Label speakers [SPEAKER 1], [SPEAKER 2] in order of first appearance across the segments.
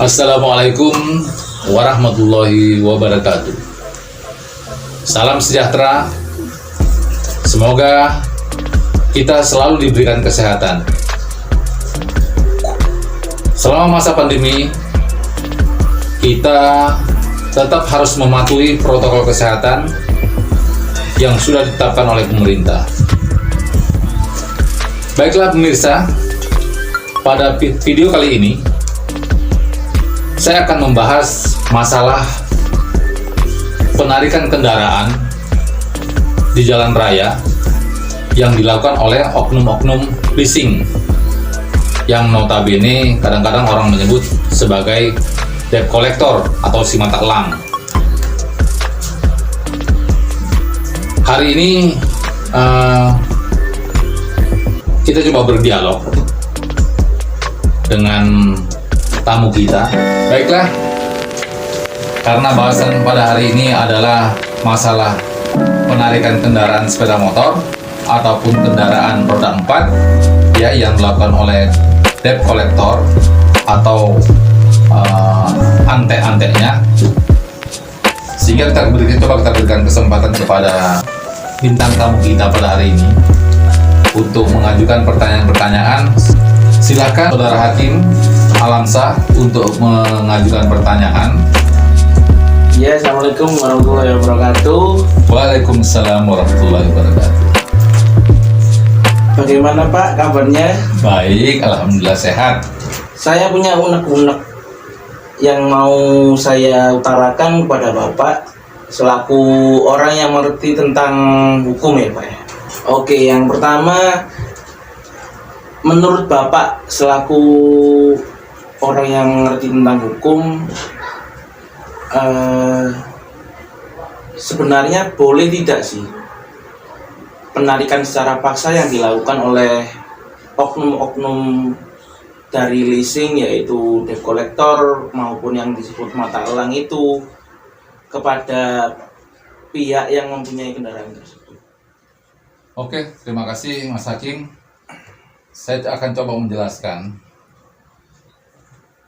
[SPEAKER 1] Assalamualaikum warahmatullahi wabarakatuh. Salam sejahtera. Semoga kita selalu diberikan kesehatan. Selama masa pandemi, kita tetap harus mematuhi protokol kesehatan yang sudah ditetapkan oleh pemerintah. Baiklah pemirsa, pada video kali ini saya akan membahas masalah penarikan kendaraan di jalan raya yang dilakukan oleh oknum-oknum leasing yang notabene kadang-kadang orang menyebut sebagai debt collector atau si mata elang. Hari ini kita coba berdialog dengan tamu kita. Baiklah, karena bahasan pada hari ini adalah masalah penarikan kendaraan sepeda motor ataupun kendaraan roda 4 ya, yang dilakukan oleh debt collector atau ante-antenya, sehingga coba kita berikan kesempatan kepada bintang tamu kita pada hari ini untuk mengajukan pertanyaan-pertanyaan. Silakan Saudara Hakim Alamsah untuk mengajukan pertanyaan.
[SPEAKER 2] Ya, Assalamualaikum warahmatullahi wabarakatuh.
[SPEAKER 1] Waalaikumsalam warahmatullahi wabarakatuh.
[SPEAKER 2] Bagaimana Pak kabarnya?
[SPEAKER 1] Baik, alhamdulillah sehat.
[SPEAKER 2] Saya punya unek-unek yang mau saya utarakan kepada Bapak selaku orang yang mengerti tentang hukum ya Pak. Oke, yang pertama, menurut Bapak selaku orang yang ngerti tentang hukum, sebenarnya boleh tidak sih penarikan secara paksa yang dilakukan oleh oknum-oknum dari leasing, yaitu debt collector maupun yang disebut mata elang itu, kepada pihak yang mempunyai kendaraan tersebut?
[SPEAKER 1] Oke, terima kasih Mas Hakim. Saya akan coba menjelaskan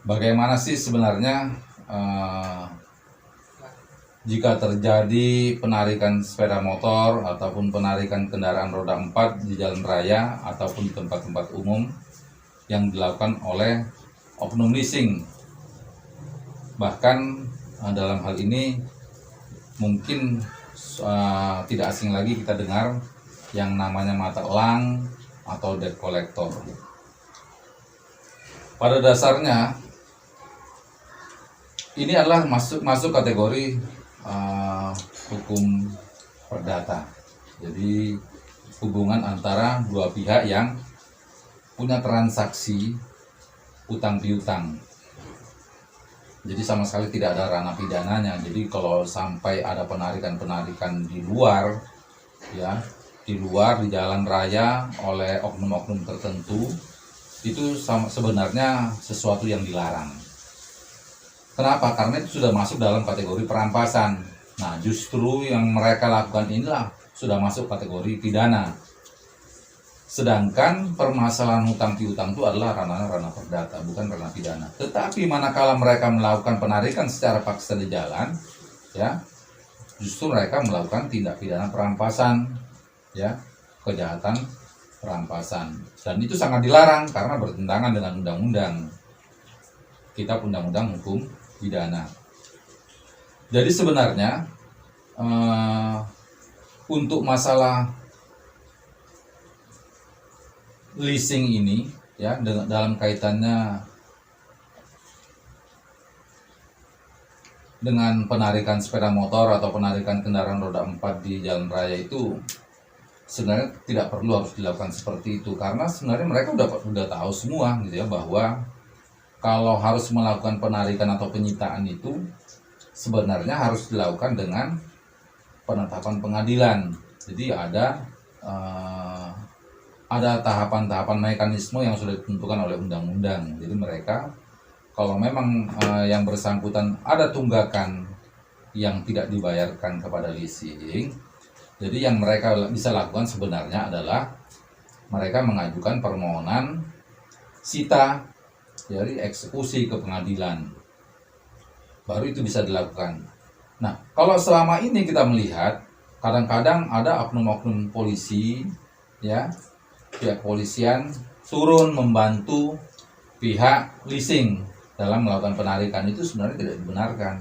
[SPEAKER 1] bagaimana sih sebenarnya jika terjadi penarikan sepeda motor ataupun penarikan kendaraan roda 4 di jalan raya ataupun di tempat-tempat umum yang dilakukan oleh oknum leasing. Bahkan dalam hal ini mungkin tidak asing lagi kita dengar yang namanya mata elang atau debt collector. Pada dasarnya ini adalah masuk kategori hukum perdata. Jadi hubungan antara dua pihak yang punya transaksi utang piutang. Jadi sama sekali tidak ada ranah pidananya. Jadi kalau sampai ada penarikan di luar, ya, di jalan raya oleh oknum-oknum tertentu, itu sebenarnya sesuatu yang dilarang. Kenapa? Karena itu sudah masuk dalam kategori perampasan. Nah, justru yang mereka lakukan inilah sudah masuk kategori pidana. Sedangkan permasalahan hutang piutang itu adalah ranah perdata, bukan ranah pidana. Tetapi manakala mereka melakukan penarikan secara paksa di jalan, ya, justru mereka melakukan tindak pidana perampasan, ya, kejahatan perampasan. Dan itu sangat dilarang karena bertentangan dengan undang-undang. Kitab Undang-Undang Hukum Pidana. Jadi sebenarnya untuk masalah leasing ini, ya, dalam kaitannya dengan penarikan sepeda motor atau penarikan kendaraan roda 4 di jalan raya itu sebenarnya tidak perlu harus dilakukan seperti itu, karena sebenarnya mereka udah tahu semua gitu ya, bahwa kalau harus melakukan penarikan atau penyitaan itu sebenarnya harus dilakukan dengan penetapan pengadilan. Jadi ada tahapan-tahapan mekanisme yang sudah ditentukan oleh undang-undang. Jadi mereka kalau memang yang bersangkutan ada tunggakan yang tidak dibayarkan kepada leasing, jadi yang mereka bisa lakukan sebenarnya adalah mereka mengajukan permohonan sita dari eksekusi ke pengadilan. Baru itu bisa dilakukan. Nah, kalau selama ini kita melihat kadang-kadang ada oknum-oknum polisi, ya, pihak polisian turun membantu pihak leasing dalam melakukan penarikan, itu sebenarnya tidak dibenarkan.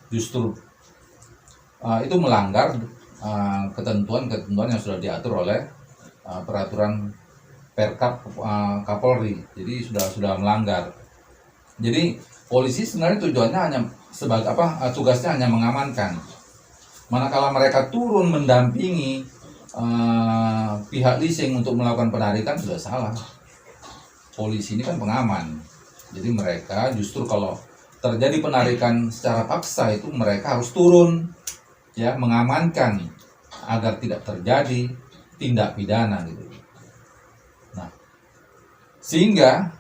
[SPEAKER 1] Justru itu melanggar ketentuan-ketentuan yang sudah diatur oleh peraturan Perkap Kapolri. Jadi sudah melanggar. Jadi polisi sebenarnya tujuannya hanya sebagai tugasnya hanya mengamankan. Manakala mereka turun mendampingi pihak leasing untuk melakukan penarikan, sudah salah. Polisi ini kan pengaman. Jadi mereka justru kalau terjadi penarikan secara paksa itu mereka harus turun, ya, mengamankan agar tidak terjadi tindak pidana gitu. Nah, sehingga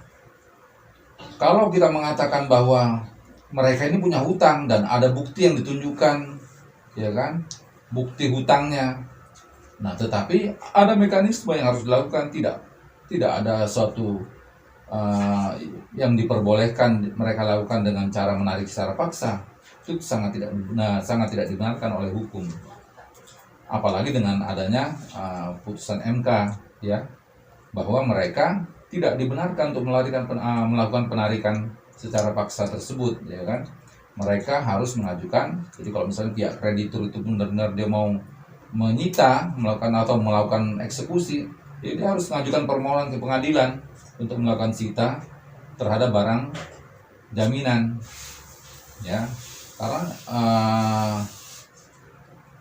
[SPEAKER 1] kalau kita mengatakan bahwa mereka ini punya hutang dan ada bukti yang ditunjukkan, ya kan, bukti hutangnya. Nah, tetapi ada mekanisme yang harus dilakukan, tidak ada suatu yang diperbolehkan mereka lakukan dengan cara menarik secara paksa. Itu sangat tidak dibenarkan oleh hukum. Apalagi dengan adanya putusan MK, ya, bahwa mereka tidak dibenarkan untuk melakukan penarikan secara paksa tersebut, ya kan. Mereka harus mengajukan. Jadi kalau misalnya pihak kreditur itu benar-benar dia mau menyita, melakukan eksekusi, jadi dia harus mengajukan permohonan ke pengadilan untuk melakukan sita terhadap barang jaminan, ya, karena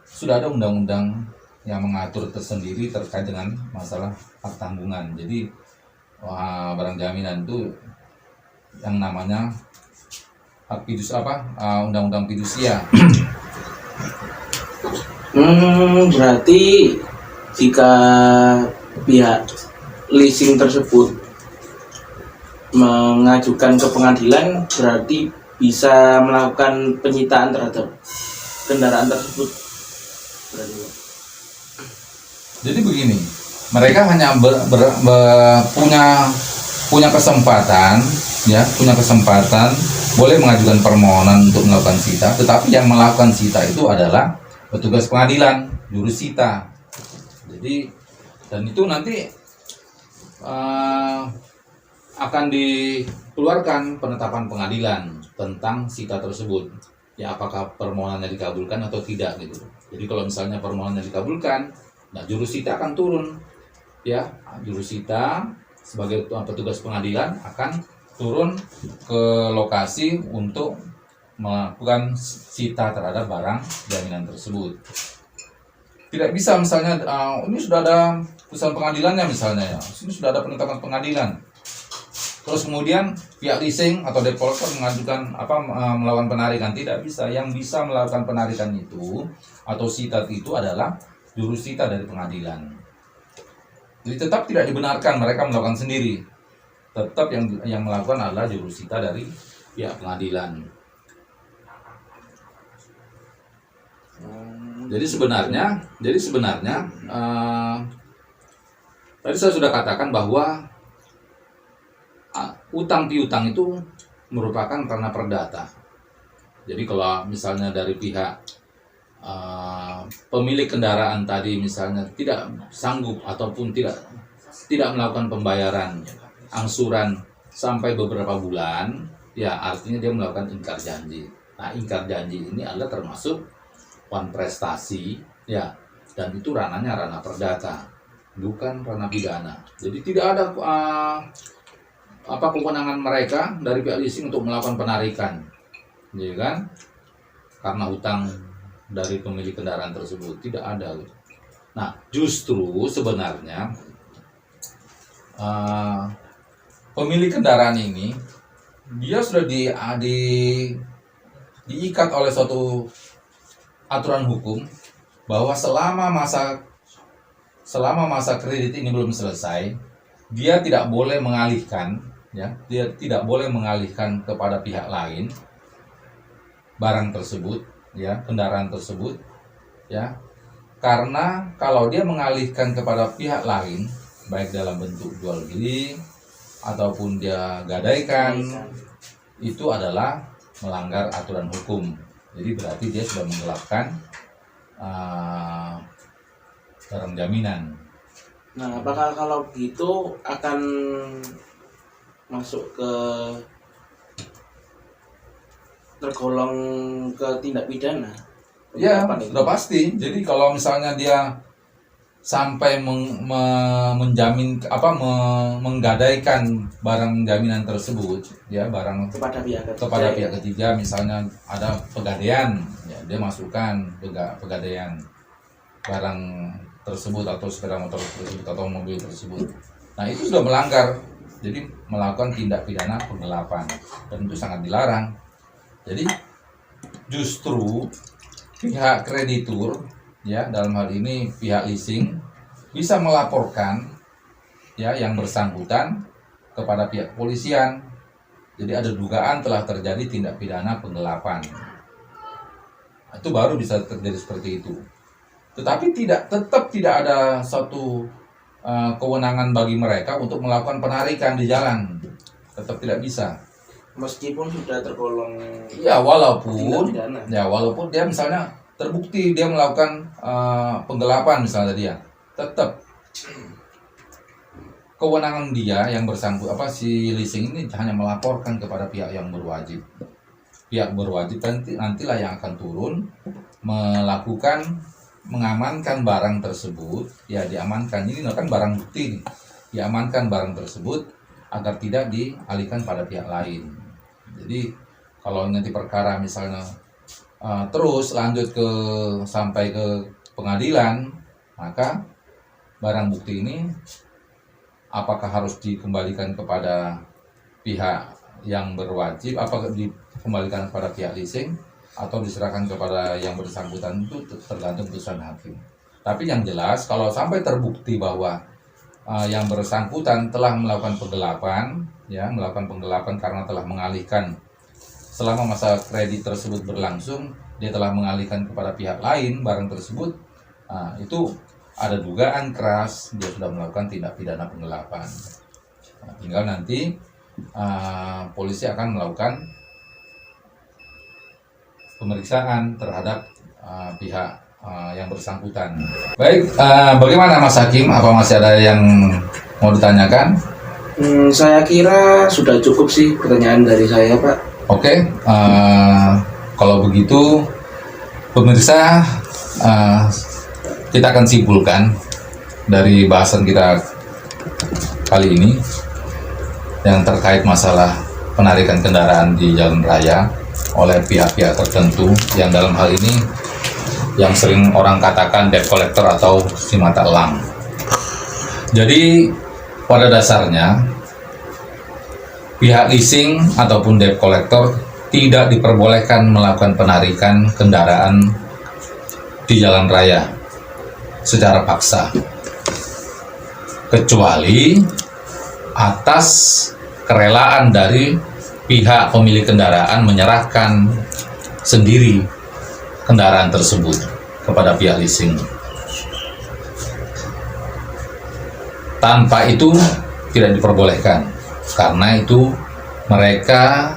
[SPEAKER 1] sudah ada undang-undang yang mengatur tersendiri terkait dengan masalah hak tanggungan. Jadi barang jaminan itu yang namanya hak undang-undang fidusia.
[SPEAKER 2] Berarti jika pihak leasing tersebut mengajukan ke pengadilan, berarti bisa melakukan penyitaan terhadap kendaraan tersebut.
[SPEAKER 1] Jadi begini, mereka hanya punya kesempatan, ya, boleh mengajukan permohonan untuk melakukan sita, tetapi yang melakukan sita itu adalah petugas pengadilan, jurus sita. Jadi, dan itu nanti akan dikeluarkan penetapan pengadilan tentang sita tersebut, ya, apakah permohonannya dikabulkan atau tidak gitu. Jadi kalau misalnya permohonannya dikabulkan, nah jurus sita akan turun, ya, jurus sita sebagai petugas pengadilan akan turun ke lokasi untuk melakukan sita terhadap barang jaminan tersebut. Tidak bisa misalnya ini sudah ada putusan pengadilannya misalnya, ya, ini sudah ada penetapan pengadilan, terus kemudian pihak leasing atau developer mengajukan melakukan penarikan. Tidak bisa. Yang bisa melakukan penarikan itu atau sita itu adalah jurus sita dari pengadilan. Jadi tetap tidak dibenarkan mereka melakukan sendiri. Tetap yang melakukan adalah jurus sita dari pihak pengadilan. Jadi sebenarnya tadi saya sudah katakan bahwa utang piutang itu merupakan ranah perdata. Jadi kalau misalnya dari pihak pemilik kendaraan tadi misalnya tidak sanggup ataupun tidak melakukan pembayaran angsuran sampai beberapa bulan, ya artinya dia melakukan ingkar janji. Nah, ingkar janji ini adalah termasuk prestasi, ya, dan itu ranahnya ranah perdata, bukan ranah pidana. Jadi tidak ada kewenangan mereka dari pihak leasing untuk melakukan penarikan, ya kan? Karena hutang dari pemilik kendaraan tersebut tidak ada. Nah, justru sebenarnya pemilik kendaraan ini dia sudah diikat oleh suatu aturan hukum bahwa selama masa kredit ini belum selesai, dia tidak boleh mengalihkan, ya, dia tidak boleh mengalihkan kepada pihak lain barang tersebut, ya, kendaraan tersebut, ya, karena kalau dia mengalihkan kepada pihak lain, baik dalam bentuk jual beli ataupun dia gadaikan, itu adalah melanggar aturan hukum. Jadi berarti dia sudah menggelapkan barang jaminan.
[SPEAKER 2] Nah, apakah kalau gitu akan masuk ke tergolong ke tindak pidana?
[SPEAKER 1] Ya,
[SPEAKER 2] Apa nih?
[SPEAKER 1] sudah pasti. Jadi kalau misalnya dia sampai menggadaikan barang jaminan tersebut, ya, barang
[SPEAKER 2] Kepada
[SPEAKER 1] pihak ketiga, misalnya ada pegadaian, ya, dia masukkan pegadaian barang tersebut atau sepeda motor tersebut atau mobil tersebut. Nah, itu sudah melanggar, jadi melakukan tindak pidana penggelapan, dan itu sangat dilarang. Jadi justru pihak kreditur, ya, dalam hal ini pihak leasing, bisa melaporkan, ya, yang bersangkutan kepada pihak kepolisian. Jadi ada dugaan telah terjadi tindak pidana penggelapan. Itu baru bisa terjadi seperti itu. Tetapi tetap tidak ada suatu kewenangan bagi mereka untuk melakukan penarikan di jalan. Tetap tidak bisa.
[SPEAKER 2] Meskipun sudah tergolong
[SPEAKER 1] Ya, walaupun
[SPEAKER 2] tindak pidana.
[SPEAKER 1] walaupun dia misalnya terbukti dia melakukan penggelapan misalnya dia, tetap kewenangan dia yang bersangkutan, si leasing ini hanya melaporkan kepada pihak yang berwajib. Pihak berwajib nantilah yang akan turun mengamankan barang tersebut, ya, diamankan. Ini kan barang bukti nih. Diamankan barang tersebut agar tidak dialihkan pada pihak lain. Jadi kalau nanti perkara misalnya terus lanjut sampai ke pengadilan, maka barang bukti ini apakah harus dikembalikan kepada pihak yang berwajib, apakah dikembalikan kepada pihak leasing atau diserahkan kepada yang bersangkutan, itu tergantung putusan hakim. Tapi yang jelas kalau sampai terbukti bahwa yang bersangkutan telah melakukan penggelapan, ya, melakukan penggelapan karena telah mengalihkan selama masa kredit tersebut berlangsung, dia telah mengalihkan kepada pihak lain barang tersebut, itu ada dugaan keras dia sudah melakukan tindak pidana penggelapan. Tinggal nanti polisi akan melakukan pemeriksaan terhadap pihak yang bersangkutan. Baik, bagaimana Mas Hakim? Apa masih ada yang mau ditanyakan?
[SPEAKER 2] Saya kira sudah cukup sih pertanyaan dari saya, Pak.
[SPEAKER 1] Oke, kalau begitu pemirsa, kita akan simpulkan dari bahasan kita kali ini yang terkait masalah penarikan kendaraan di jalan raya oleh pihak-pihak tertentu, yang dalam hal ini yang sering orang katakan debt collector atau si mata elang. Jadi pada dasarnya pihak leasing ataupun debt collector tidak diperbolehkan melakukan penarikan kendaraan di jalan raya secara paksa, kecuali atas kerelaan dari pihak pemilik kendaraan menyerahkan sendiri kendaraan tersebut kepada pihak leasing. Tanpa itu tidak diperbolehkan, karena itu mereka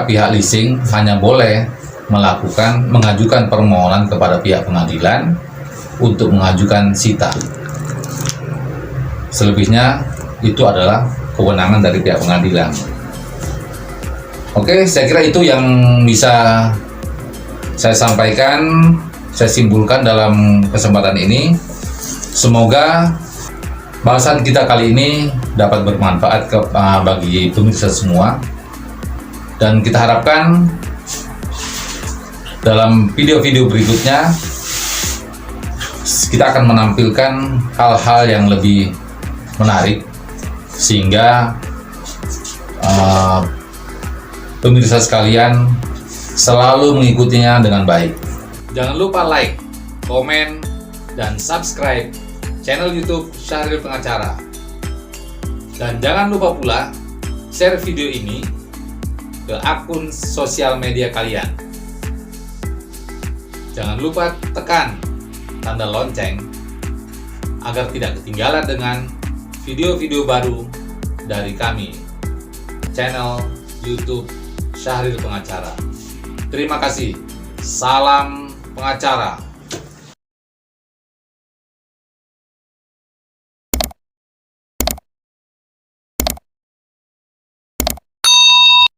[SPEAKER 1] pihak leasing hanya boleh mengajukan permohonan kepada pihak pengadilan untuk mengajukan sita. Selebihnya itu adalah kewenangan dari pihak pengadilan. Oke, saya kira itu yang bisa saya sampaikan, saya simpulkan dalam kesempatan ini. Semoga bahasan kita kali ini dapat bermanfaat bagi pemirsa semua, dan kita harapkan dalam video-video berikutnya kita akan menampilkan hal-hal yang lebih menarik sehingga pemirsa sekalian selalu mengikutinya dengan baik. Jangan lupa like, komen, dan subscribe channel YouTube Syahril Pengacara. Dan jangan lupa pula share video ini ke akun sosial media kalian. Jangan lupa tekan tanda lonceng agar tidak ketinggalan dengan video-video baru dari kami, channel YouTube Syahril Pengacara. Terima kasih. Salam pengacara.